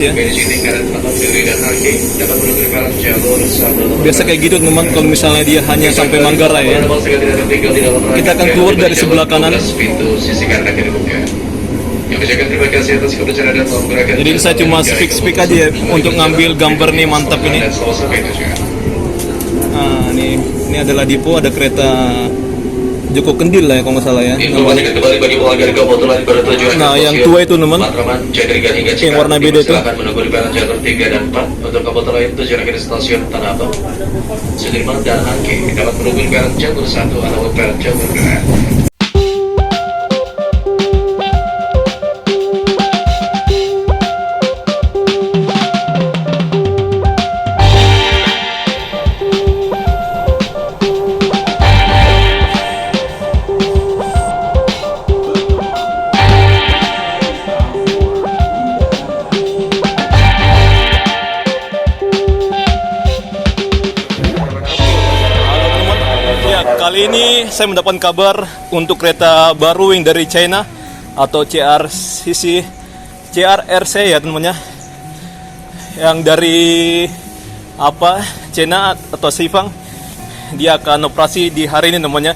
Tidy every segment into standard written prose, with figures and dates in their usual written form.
Ya. Biasa kayak gitu teman, kalau misalnya dia hanya sampai Manggarai ya, kita akan keluar dari sebelah kanan. Jadi saya cuma speak aja ya, untuk ngambil gambar nih, mantap ini. Nah, ini adalah Dipo, ada kereta Joko Kendil lah ya kalau nggak salah ya. Nah, yang tua itu teman, yang warna beda itu. Silakan menunggu di peron jalur 3 dan 4. Untuk komuter lain tujuan akhir stasiun Tanah Abang, Sudirman dan Angke dapat menunggu di peron jalur 1 atau peron jalur 2. Kali ini saya mendapatkan kabar untuk kereta baru yang dari China atau CRRC ya teman-teman, yang dari China atau Sifang. Dia akan operasi di hari ini teman-teman.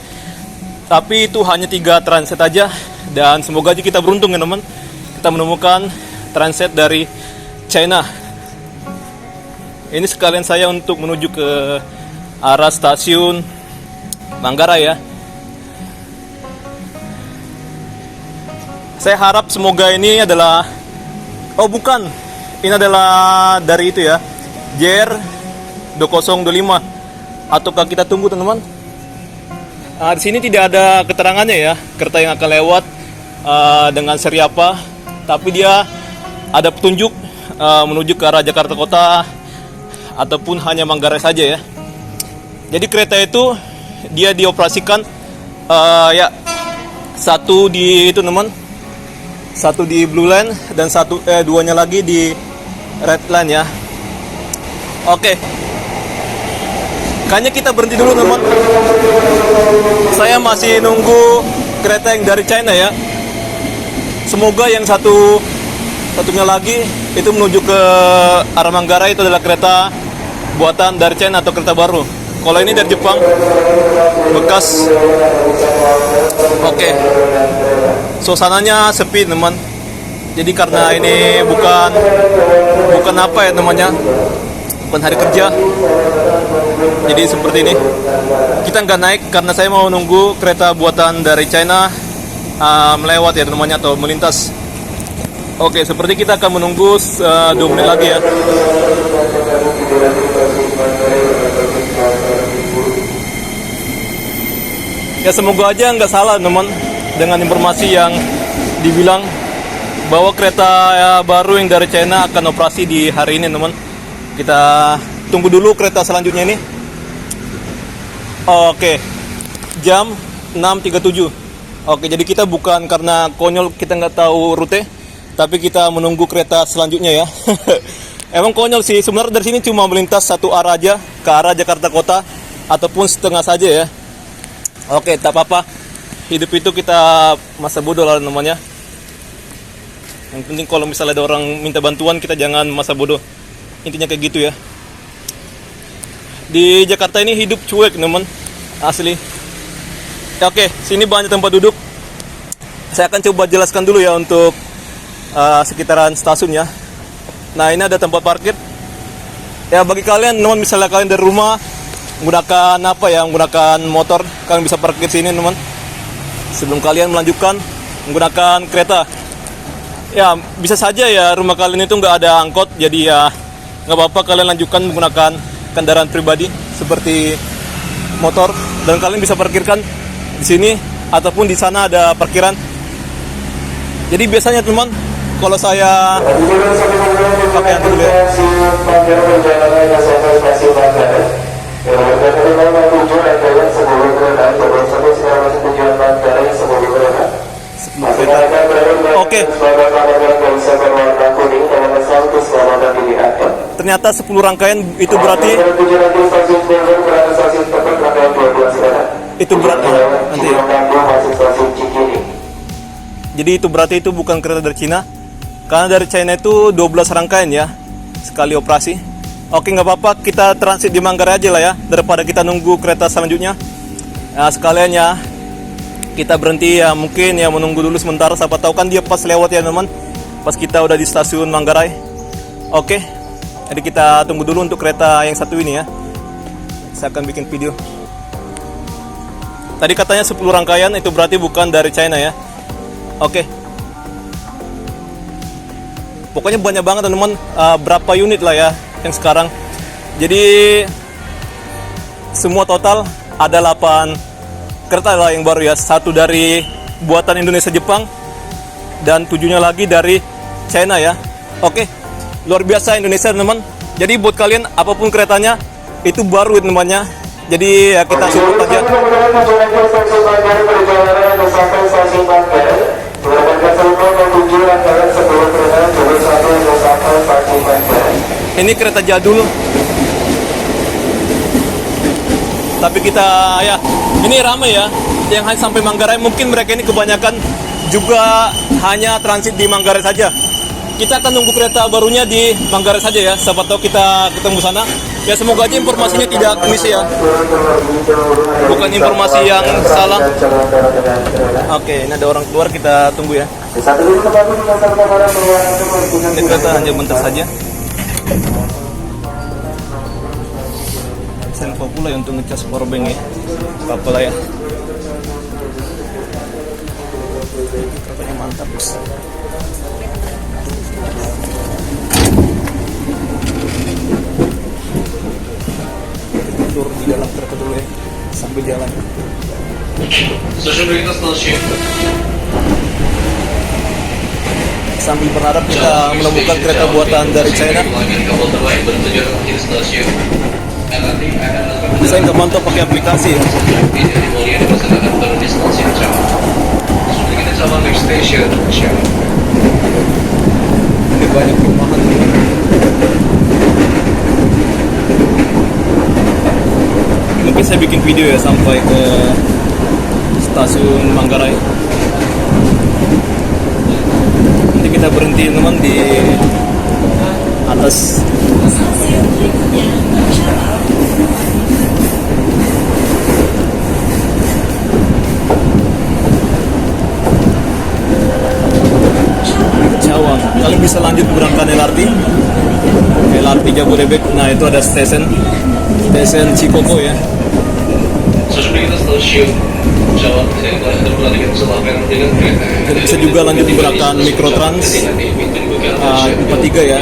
Tapi itu hanya 3 transit aja, dan semoga aja kita beruntung ya teman, kita menemukan transit dari China. Ini sekalian saya untuk menuju ke arah stasiun Manggarai ya. Saya harap semoga ini adalah, bukan, ini adalah dari itu ya, JR 2025. Ataukah kita tunggu teman-teman? Di sini tidak ada keterangannya ya, kereta yang akan lewat dengan seri apa, tapi dia ada petunjuk menuju ke arah Jakarta Kota ataupun hanya Manggarai saja ya. Jadi kereta itu dia dioperasikan ya, satu di itu teman, satu di Blue Line dan duanya lagi di Red Line ya. Oke, kayaknya kita berhenti dulu teman. Saya masih nunggu kereta yang dari China ya. Semoga yang satunya lagi itu menuju ke arah Manggarai itu adalah kereta buatan dari China atau kereta baru. Kalau ini dari Jepang, bekas. Oke. Suasananya sepi teman. Jadi karena ini bukan apa ya namanya, bukan hari kerja, jadi seperti ini. Kita nggak naik karena saya mau nunggu kereta buatan dari China melewat ya namanya, atau melintas. Oke, seperti kita akan menunggu 2 menit lagi ya. Ya semoga aja nggak salah teman dengan informasi yang dibilang bahwa kereta baru yang dari China akan operasi di hari ini teman. Kita tunggu dulu kereta selanjutnya ini. Oke, jam 6.37. Oke, jadi kita bukan karena konyol kita nggak tahu rute, tapi kita menunggu kereta selanjutnya ya. Emang konyol sih sebenarnya, dari sini cuma melintas satu arah aja ke arah Jakarta Kota ataupun setengah saja ya. Oke, tak apa-apa. Hidup itu kita masa bodoh lah namanya. Yang penting kalau misalnya ada orang minta bantuan, kita jangan masa bodoh. Intinya kayak gitu ya. Di Jakarta ini hidup cuek teman, asli. Ya, oke, sini banyak tempat duduk. Saya akan coba jelaskan dulu ya untuk sekitaran stasiun ya. Nah, ini ada tempat parkir. Ya bagi kalian teman, misalnya kalian dari rumah menggunakan menggunakan motor, kalian bisa parkir sini teman, sebelum kalian melanjutkan menggunakan kereta. Ya bisa saja ya rumah kalian itu nggak ada angkot, jadi ya nggak apa-apa, kalian lanjutkan menggunakan kendaraan pribadi seperti motor, dan kalian bisa parkirkan di sini ataupun di sana ada parkiran. Jadi biasanya teman, kalau saya pakai yang dulu ya. Oke. Ternyata 10 rangkaian itu berarti nanti. Jadi itu berarti itu bukan kereta dari Cina, Karena dari China itu 12 rangkaian ya sekali operasi. Oke, nggak apa-apa, kita transit di Manggarai aja lah ya, daripada kita nunggu kereta selanjutnya. Nah, sekalian ya kita berhenti ya, mungkin ya menunggu dulu sementara, siapa tahu kan dia pas lewat ya teman, pas kita udah di stasiun Manggarai. Oke, jadi kita tunggu dulu untuk kereta yang satu ini ya. Saya akan bikin video. Tadi katanya 10 rangkaian, itu berarti bukan dari China ya. Oke, pokoknya banyak banget teman-teman, berapa unit lah ya yang sekarang. Jadi semua total ada 8 kereta lah yang baru ya. Satu dari buatan Indonesia Jepang dan 7-nya lagi dari China ya. Oke, luar biasa Indonesia teman-teman. Jadi buat kalian apapun keretanya itu baru namanya. Jadi ya kita support aja. Ini kereta jadul, tapi kita ya ini ramai ya, yang hanya sampai Manggarai. Mungkin mereka ini kebanyakan juga hanya transit di Manggarai saja. Kita akan nunggu kereta barunya di Manggarai saja ya, siapa tahu kita ketemu sana. Ya semoga aja informasinya tidak miss ya, bukan informasi yang salah. Oke, ini ada orang keluar, kita tunggu ya. Ini kereta hanya bentar saja. Saya lupa pula ya untuk ngecas powerbank ya, apa lah ya. Keretanya mantap. Tidur di dalam kereta dulu ya sambil jalan. Sambil berharap kita menemukan kereta buatan dari China. Saya nggak mantap pakai aplikasi ya. Ini banyak perumahan. Mungkin saya bikin video ya sampai ke stasiun Manggarai. Nanti kita berhenti teman di atas. Cawang. Kalian bisa lanjut menggunakan LRT Jabodebek. Nah itu ada stesen Cikoko ya. Kita bisa juga lanjut menggunakan Mikrotrans 43 ya,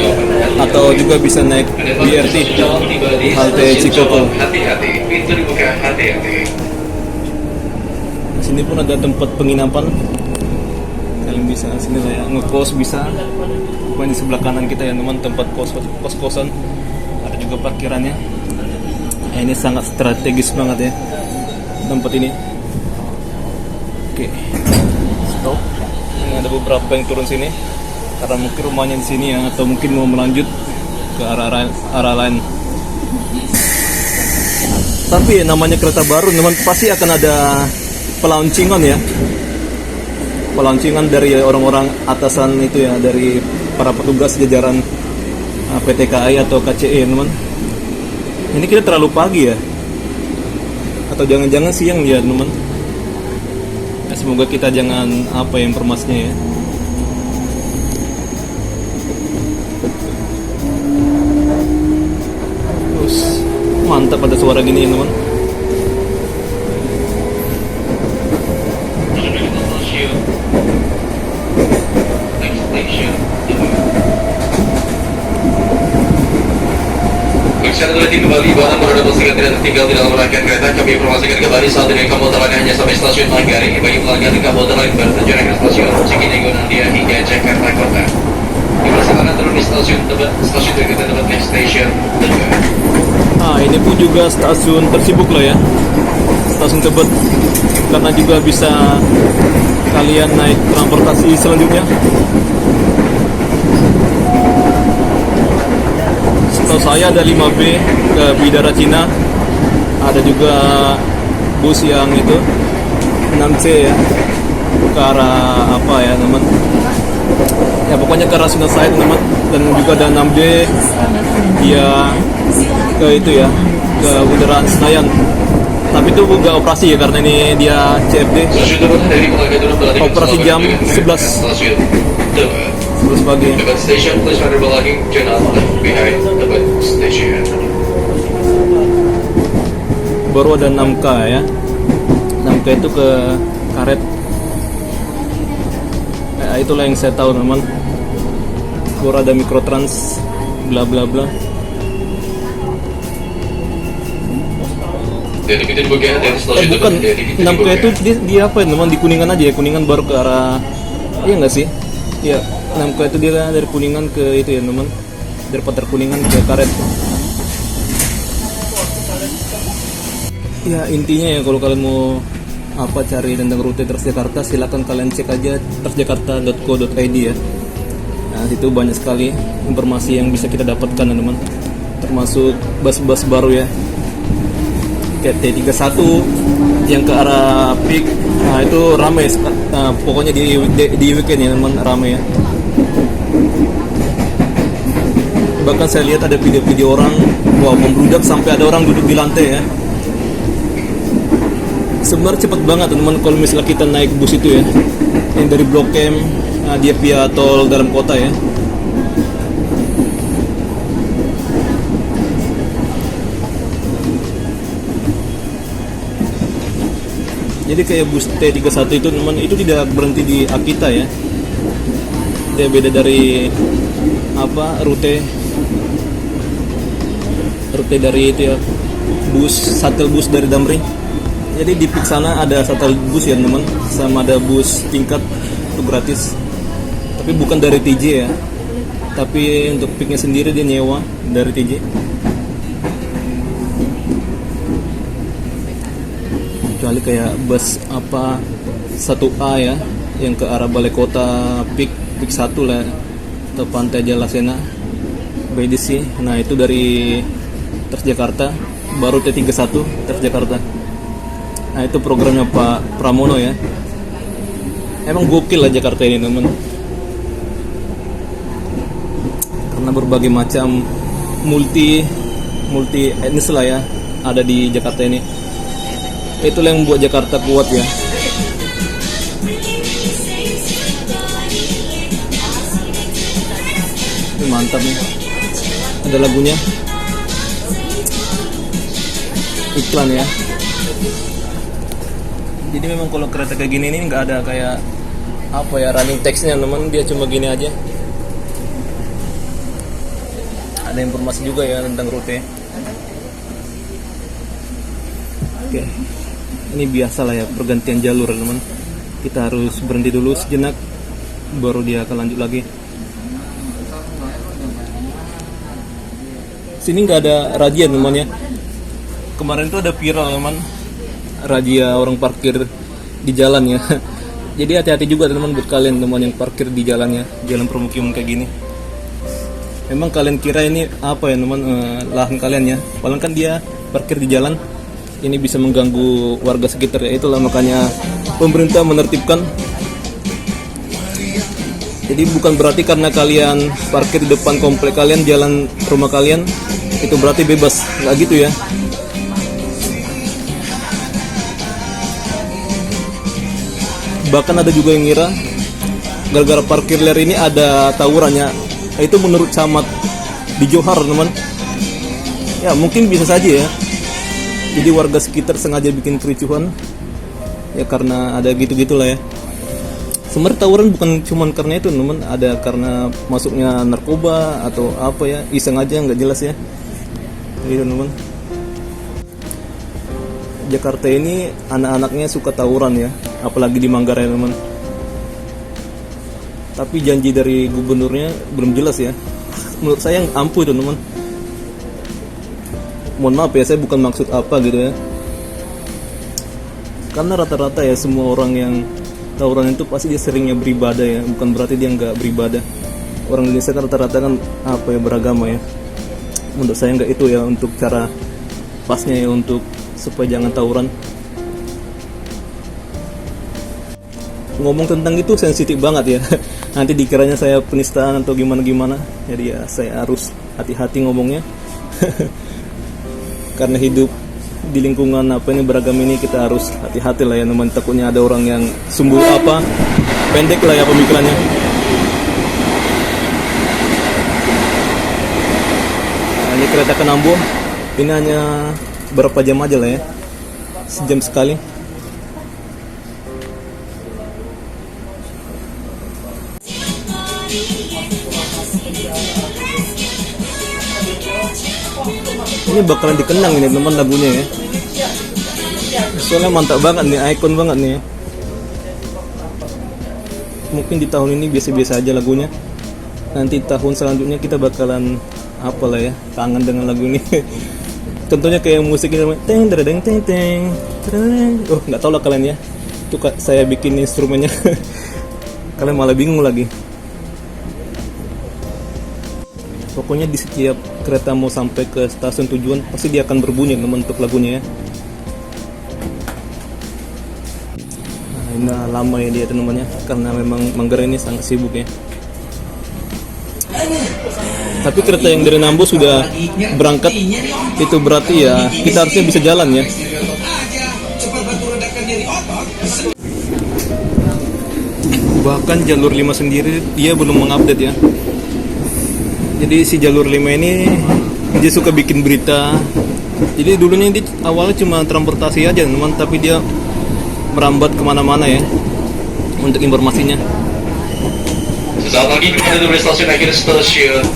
atau juga bisa naik BRT halte Cikoko. Sini pun ada tempat penginapan, kalian bisa sini lah ya, ngekos bisa. Bukan di sebelah kanan kita ya teman, tempat kos-kosan, ada juga parkirannya. Ini sangat strategis banget ya tempat ini. Oke, stop. Ini ada beberapa yang turun sini karena mungkin rumahnya di sini ya, atau mungkin mau melanjut ke arah lain. Tapi namanya kereta baru teman, pasti akan ada pelauncingan ya, pelauncingan dari orang-orang atasan itu ya, dari para petugas jajaran PT KAI atau KCE teman. Ini kita terlalu pagi ya, atau jangan-jangan siang ya teman. Ya, semoga kita jangan apa ya informasinya ya. Terus mantap ada suara gini ya teman. Kembali barang berada posisi tidak tertinggal di dalam rangkaian kereta. Kami informasikan kembali saat ini komuter lain hanya sampai stasiun Manggarai. Bagi pelanggan komuter lain bertujuan ke stasiun Cikini Gunandia hingga Jakarta Kota, dipersilakan turun di stasiun terdekat tempat next station Tebet. Nah ini pun juga stasiun tersibuk lah ya, stasiun Tebet, karena juga bisa kalian naik transportasi selanjutnya. Setahu saya ada 5B ke Bidara Cina, ada juga bus yang itu 6C ya, ke arah apa ya teman, Ya pokoknya ke Rasuna Said teman, dan juga ada 6D dia ke itu ya, ke Bundaran Senayan. Tapi itu nggak operasi ya karena ini dia CFD. Stasiun turun dari Pengadilan Turun berlanjut Operasi jam 11. Stasiun Tebet. 11 pagi. Tebet Station, please find your belonging. Do not left behind Tebet Station. Baru ada 6K ya. 6K itu ke karet. Itulah yang saya tahu teman. Baru ada Mikrotrans, bla bla bla. Dari kita bagian dari stasiun Bukan, Tebet, dari kita 6K itu dia apa ya teman, di Kuningan aja ya. Kuningan baru ke arah, iya nggak sih? Iya, 6K itu dia dari Kuningan ke itu ya teman, dari Pasar Kuningan ke karet. Ya intinya ya, kalau kalian mau apa cari tentang rute Transjakarta, silakan kalian cek aja transjakarta.co.id ya. Nah situ banyak sekali informasi yang bisa kita dapatkan teman, termasuk bus-bus baru ya, kayak T31 yang ke arah Peak. Nah itu ramai, pokoknya di weekend ya teman, ramai ya. Bahkan saya lihat ada video-video orang membludak sampai ada orang duduk di lantai ya. Sebenarnya cepat banget teman kalau misalnya kita naik bus itu ya, yang dari Blok M, dia via tol dalam kota ya. Jadi kayak bus T31 itu teman, itu tidak berhenti di Akita ya. Dia beda dari apa rute dari itu ya, shuttle bus dari Damri. Jadi di Peak sana ada shuttle bus ya teman, sama ada bus tingkat itu gratis. Tapi bukan dari TJ ya. Tapi untuk Peaknya sendiri dia nyewa dari TJ. Kecuali kayak bus apa 1A ya, yang ke arah Balai Kota Peak 1 lah, atau Pantai Jalasena, beda sih. Nah itu dari Transjakarta, baru T31 Transjakarta. Nah itu programnya Pak Pramono ya. Emang gokil lah Jakarta ini teman, karena berbagai macam multi etnis lah ya ada di Jakarta ini. Itulah yang membuat Jakarta kuat ya. Ini mantap nih, ada lagunya, iklan ya. Jadi memang kalau kereta kayak gini ini nggak ada kayak apa ya running text-nya teman, dia cuma gini aja. Ada informasi juga ya tentang rute. Oke, ini biasa lah ya pergantian jalur teman. Kita harus berhenti dulu sejenak, baru dia akan lanjut lagi. Sini nggak ada razia teman ya. Kemarin tuh ada viral teman, razia orang parkir di jalan ya. Jadi hati-hati juga teman buat kalian teman yang parkir di jalannya, jalan permukiman kayak gini. Memang kalian kira ini apa ya teman, lahan kalian ya, padahal kan dia parkir di jalan. Ini bisa mengganggu warga sekitar ya. Itulah makanya pemerintah menertibkan. Jadi bukan berarti karena kalian parkir di depan komplek kalian, jalan rumah kalian, itu berarti bebas, nggak gitu ya. Bahkan ada juga yang ngira gara-gara parkir liar ini ada tawurannya. Itu menurut camat di Johar teman. Ya mungkin bisa saja ya. Jadi warga sekitar sengaja bikin kericuhan ya karena ada gitu-gitulah ya. Sebenarnya tawuran bukan cuman karena itu teman, ada karena masuknya narkoba atau apa ya, iseng aja nggak jelas ya. Gitu teman. Jakarta ini anak-anaknya suka tawuran ya, apalagi di Manggarai teman. Tapi janji dari gubernurnya belum jelas ya. Menurut saya yang ampuh itu teman. Mohon maaf ya, saya bukan maksud apa gitu ya. Karena rata-rata ya semua orang yang tawuran itu pasti dia seringnya beribadah ya, bukan berarti dia nggak beribadah. Orang Indonesia kan rata-rata kan apa ya, beragama ya. Menurut saya nggak itu ya untuk cara pasnya ya, untuk supaya jangan tawuran. Ngomong tentang itu sensitif banget ya. nanti dikiranya saya penistaan atau gimana-gimana. Jadi ya saya harus hati-hati ngomongnya. Karena hidup di lingkungan beragam ini, kita harus hati-hati lah ya teman. Takutnya ada orang yang sumbu pendek lah ya pemikirannya. Nah, ini kereta ke Nambo. Ini hanya berapa jam aja lah ya, sejam sekali. Ini bakalan dikenang ini teman lagunya ya. Soalnya mantap banget nih, ikon banget nih. Mungkin di tahun ini biasa-biasa aja lagunya. Nanti tahun selanjutnya kita bakalan apalah ya, kangen dengan lagu ini. Contohnya kayak musiknya teng teng teng teng. Oh, nggak tahu lah kalian ya. Itu saya bikin instrumennya. Kalian malah bingung lagi. Pokoknya di setiap kereta mau sampai ke stasiun tujuan pasti dia akan berbunyi untuk lagunya ya. Nah, ini lama ya dia teman-temannya, karena memang Manggarai ini sangat sibuk ya. Tapi kereta yang dari Nambo sudah berangkat, itu berarti ya kita harusnya bisa jalan ya. Bahkan jalur 5 sendiri dia belum mengupdate ya. Jadi si jalur 5 ini dia suka bikin berita. Jadi dulunya dia awalnya cuma transportasi aja teman, tapi dia merambat kemana-mana ya untuk informasinya. Sesaat lagi kembali dari stasiun akhir stasiun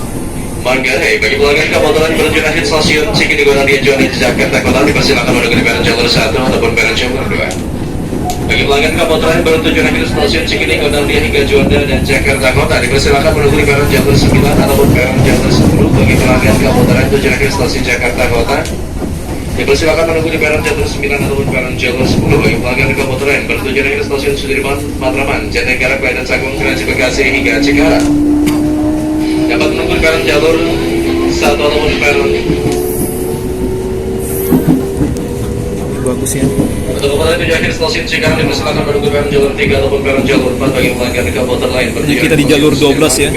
Manggarai. Bagi pelanggan kapal telah menuju akhir stasiun Cikini Gondang Juanda Jakarta Kota dipersilakan menuju peron jalur 1 ataupun peron jalur 2. Bagi pelanggan kapal terakhir bertujuan akhir stasiun Cikini Gondang hingga Juanda dan Jakarta Kota dipersilakan menuju peron jalur 9 ataupun peron jalur 10. Bagi pelanggan kapal terakhir tujuan akhir stasiun Jakarta Kota dipersilakan menunggu di peron jalur 9 ataupun peron jalur 10. Bagi pelanggan kapal terakhir bertujuan akhir stasiun Sudirman, Matraman, Jatinegara, Klenden, Cakung, Kranji, Bekasi hingga Cikarang dapat menunggu di peron jalur 1 ataupun peron. Bagus ya. Untuk kepada tujuan akhir stasiun Cikarang dipersilakan menunggu peron jalur 3 ataupun peron jalur 4. Bagi pelanggan komuter lain Jadi kita di jalur 12 ya.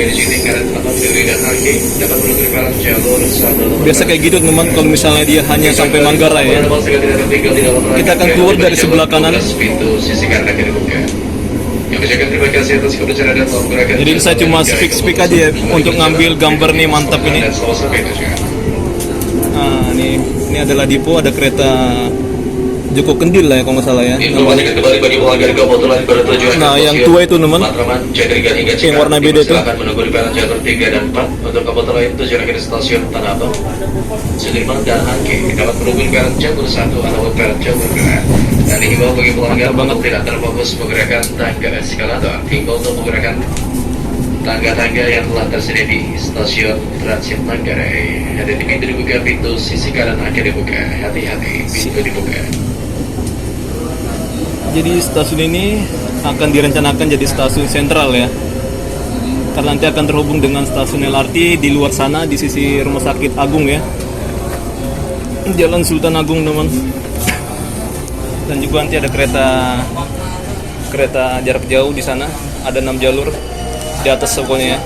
Biasa kayak gitu teman, kalau misalnya dia hanya sampai Manggarai ya, kita akan keluar dari sebelah kanan. Jadi saya cuma speak aja ya untuk ngambil gambar nih, mantap ini. Nah, ini adalah Dipo, ada kereta Joko Kendil lah ya kalau nggak salah ya. Nah, yang tua itu teman, yang warna beda itu. Menunggu di peron jalur 3 dan 4 untuk komuter lain tujuan akhir stasiun Tanah Abang, Sudirman dan Angke dapat menunggu di peron jalur 1 atau peron jalur 2. Dan dihimbau bagi pelanggan untuk tidak terfokus menggerakkan tangga eskalator, hingga untuk menggerakkan tangga-tangga yang telah tersedia di stasiun Transit Manggarai. Hati-hati, pintu dibuka, pintu sisi kanan akan dibuka. Hati-hati, pintu dibuka. Jadi stasiun ini akan direncanakan jadi stasiun sentral ya, karena nanti akan terhubung dengan stasiun LRT di luar sana di sisi Rumah Sakit Agung ya, Jalan Sultan Agung teman. Dan juga nanti ada kereta jarak jauh di sana, ada 6 jalur di atas pokoknya ya.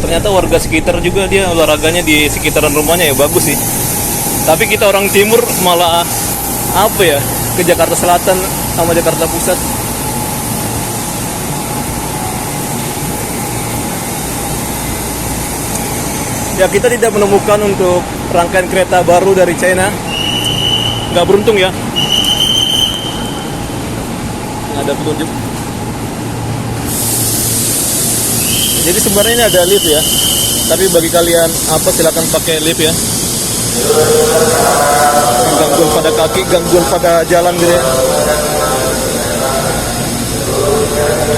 Ternyata warga sekitar juga dia olahraganya di sekitaran rumahnya ya, bagus sih. Tapi kita orang timur malah ke Jakarta Selatan sama Jakarta Pusat. Ya, kita tidak menemukan untuk rangkaian kereta baru dari China. Nggak beruntung ya. Nggak ada petunjuk. Jadi sebenarnya ini ada lift ya. Tapi bagi kalian silakan pakai lift ya. Gangguan pada kaki, gangguan pada jalan gitu ya.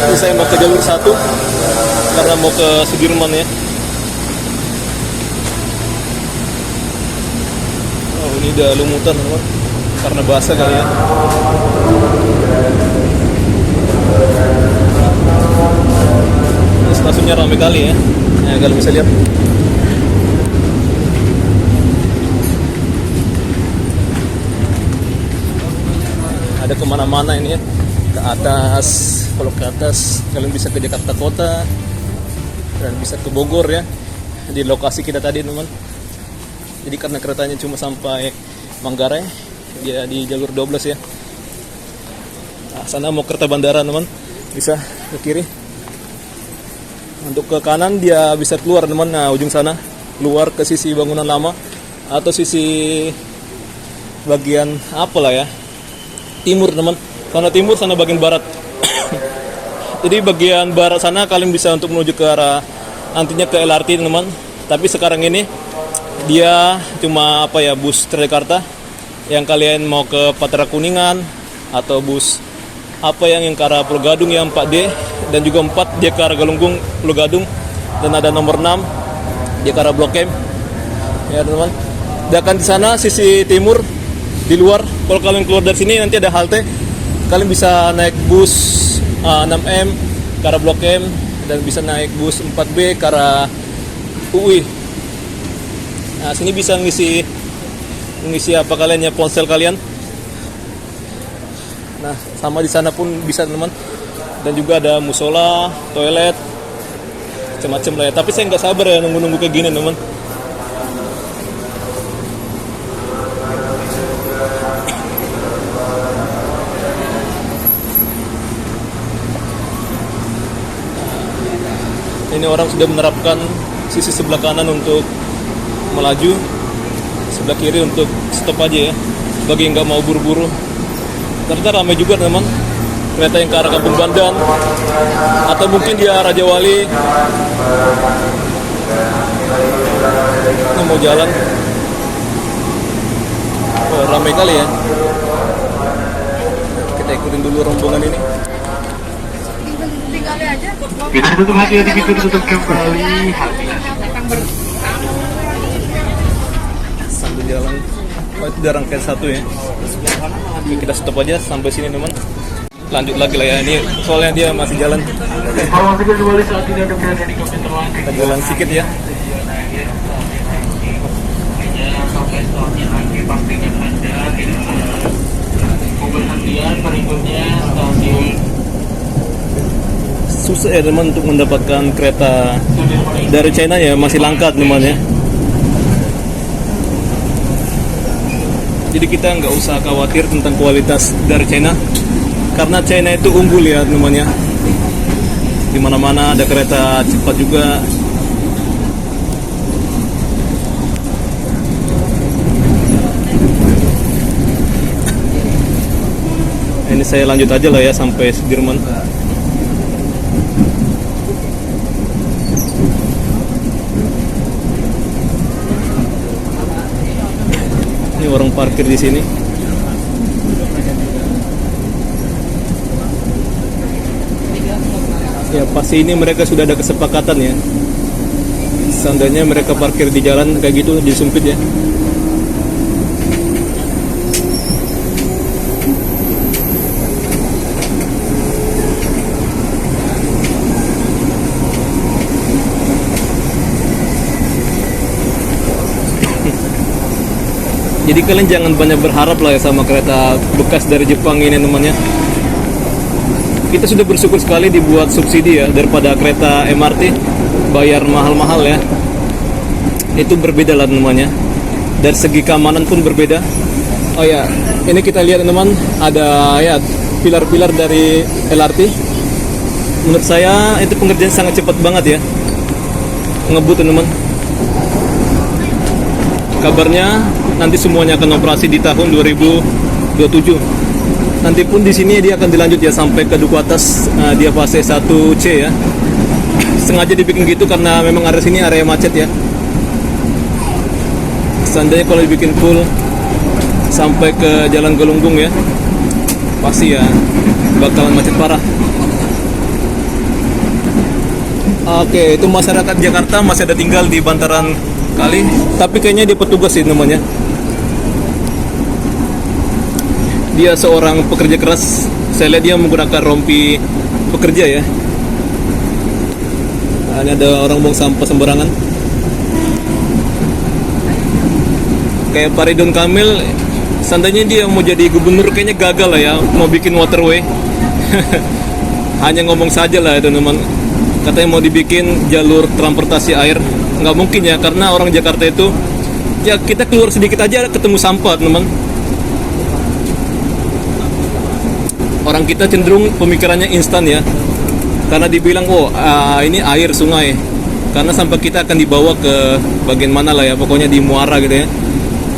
Ini saya mau ke jalur 1 karena mau ke Sudirman ya. Oh, ini udah lumutan teman, karena basah kali ya. Ini stasiunnya ramai kali ya. Nah, kalau bisa lihat. Ada kemana-mana ini ya. ke atas. Kalau ke atas kalian bisa ke Jakarta Kota dan bisa ke Bogor ya, di lokasi kita tadi teman. Jadi karena keretanya cuma sampai Manggarai, dia di jalur 12 ya. Nah, sana mau kereta bandara teman, bisa ke kiri. Untuk ke kanan dia bisa keluar teman, nah ujung sana keluar ke sisi bangunan lama atau sisi bagian apalah ya, timur teman. Sana timur, sana bagian barat. Jadi bagian barat sana kalian bisa untuk menuju ke arah nantinya ke LRT teman. Tapi sekarang ini dia cuma apa ya, bus Transjakarta yang kalian mau ke Patra Kuningan atau bus apa yang ke arah Pulau Gadung yang 4D dan juga 4 dia ke arah Galunggung Pulau Gadung, dan ada nomor 6 dia ke arah Blok M ya teman. Dan akan di sana sisi timur di luar, kalau kalian keluar dari sini nanti ada halte, kalian bisa naik bus 6M ke arah Blok M dan bisa naik bus 4B ke arah UI. Nah sini bisa ngisi apa kalian ya, ponsel kalian. Nah sama di sana pun bisa teman, dan juga ada musola, toilet, macam-macam lah ya. Tapi saya nggak sabar ya nunggu kayak gini teman. Ini orang sudah menerapkan sisi sebelah kanan untuk melaju, sebelah kiri untuk stop aja ya, bagi yang nggak mau buru-buru. Ternyata ramai juga teman, kereta yang ke arah Kampung Bandan atau mungkin di arah Raja Wali. Ini mau jalan, oh ramai kali ya. Kita ikutin dulu rombongan ini. Pintu ditutup, hati-hati pintu ditutup kembali. Sambil jalan, oh itu udah rangkaian satu ya. Oke, kita stop aja sampai sini teman. Lanjut lagi lah ya, ini soalnya dia masih jalan. Informasi kembali saat ini ada berada di komputer lain. Kita jalan sedikit ya. Sampai stasiun akhir pastikan Anda tidak salah. Pemberhentian berikutnya stasiun Susah ya teman untuk mendapatkan kereta dari China ya, masih langka teman ya. Jadi kita nggak usah khawatir tentang kualitas dari China, karena China itu unggul ya teman ya. Di mana-mana ada kereta cepat juga. Ini saya lanjut aja lah ya sampai Sudirman. Ini orang parkir di sini. Ya pasti ini mereka sudah ada kesepakatan ya. Seandainya mereka parkir di jalan kayak gitu jadi sempit ya. Jadi kalian jangan banyak berharap lah ya sama kereta bekas dari Jepang ini temannya. Kita sudah bersyukur sekali dibuat subsidi ya, daripada kereta MRT bayar mahal-mahal ya. Itu berbeda lah temannya. Dari segi keamanan pun berbeda. Oh ya, ini kita lihat teman, ada ya pilar-pilar dari LRT. Menurut saya itu pengerjaan sangat cepat banget ya. Ngebut teman. Kabarnya nanti semuanya akan operasi di tahun 2027. Nanti pun di sini dia akan dilanjut ya sampai ke Duku Atas, dia fase 1C ya. Sengaja dibikin gitu karena memang area sini area macet ya. Seandainya kalau dibikin full sampai ke Jalan Galunggung ya, pasti ya bakalan macet parah. Oke, itu masyarakat Jakarta masih ada tinggal di bantaran kali, tapi kayaknya dia petugas sih namanya. Dia seorang pekerja keras. Saya lihat dia menggunakan rompi pekerja ya. Nah, ini ada orang buang sampah sembarangan. Kayak Pak Ridwan Kamil, seandainya dia mau jadi gubernur kayaknya gagal lah ya, mau bikin waterway. Hanya ngomong saja lah itu teman. Katanya mau dibikin jalur transportasi air, nggak mungkin ya, karena orang Jakarta itu ya kita keluar sedikit aja ketemu sampah teman. Orang kita cenderung pemikirannya instan ya, karena dibilang ini air sungai, karena sampah kita akan dibawa ke bagian mana lah ya, pokoknya di muara gitu ya.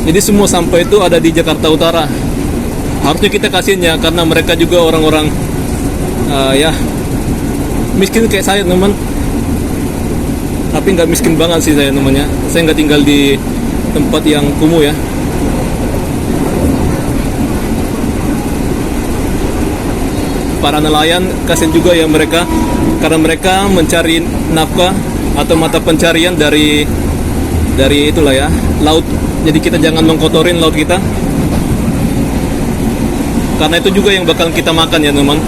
Jadi semua sampah itu ada di Jakarta Utara. Harusnya kita kasihin ya, karena mereka juga orang-orang ya miskin kayak saya teman. Tapi nggak miskin banget sih saya namanya. Saya nggak tinggal di tempat yang kumuh ya. Para nelayan kasihan juga ya mereka, karena mereka mencari nafkah atau mata pencarian dari itulah ya, laut. Jadi kita jangan mengkotorin laut kita, karena itu juga yang bakal kita makan ya teman.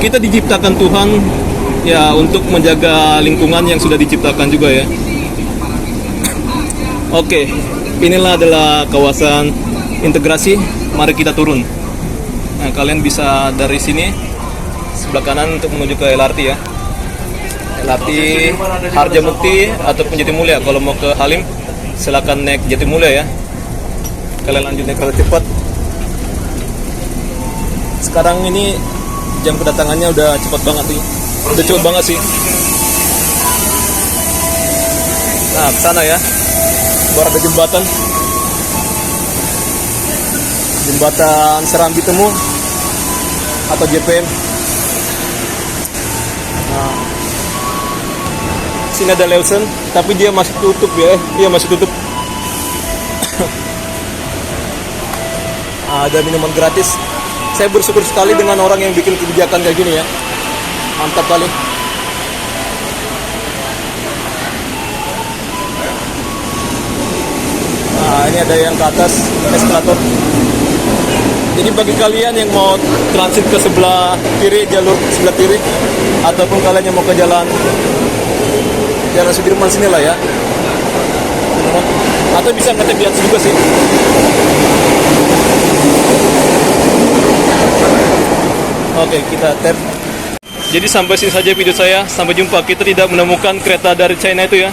Kita diciptakan Tuhan ya untuk menjaga lingkungan yang sudah diciptakan juga ya. Oke, inilah adalah kawasan integrasi. Mari kita turun. Nah, kalian bisa dari sini sebelah kanan untuk menuju ke LRT ya. LRT Harjamukti ataupun Jatimulya. Kalau mau ke Halim silakan naik Jatimulya ya. Kalian lanjut naik kereta cepat. Sekarang ini jam kedatangannya udah cepat banget nih. Udah cepat banget sih. Nah, ke sana ya. Baru ada jembatan. Jembatan Serambi Temu atau JPM. Nah, sini ada Leusen, tapi dia masih tutup ya. Dia masih tutup. Ada minuman gratis. Saya bersyukur sekali dengan orang yang bikin kebijakan kayak gini ya. Mantap kali. Nah, ini ada yang ke atas eskalator. Jadi bagi kalian yang mau transit ke sebelah kiri, jalur sebelah kiri, ataupun kalian yang mau ke jalan Sudirman sini lah ya. Atau bisa ngetep di atas juga sih. Oke, kita tap. Jadi sampai sini saja video saya. Sampai jumpa. Kita tidak menemukan kereta dari China itu ya.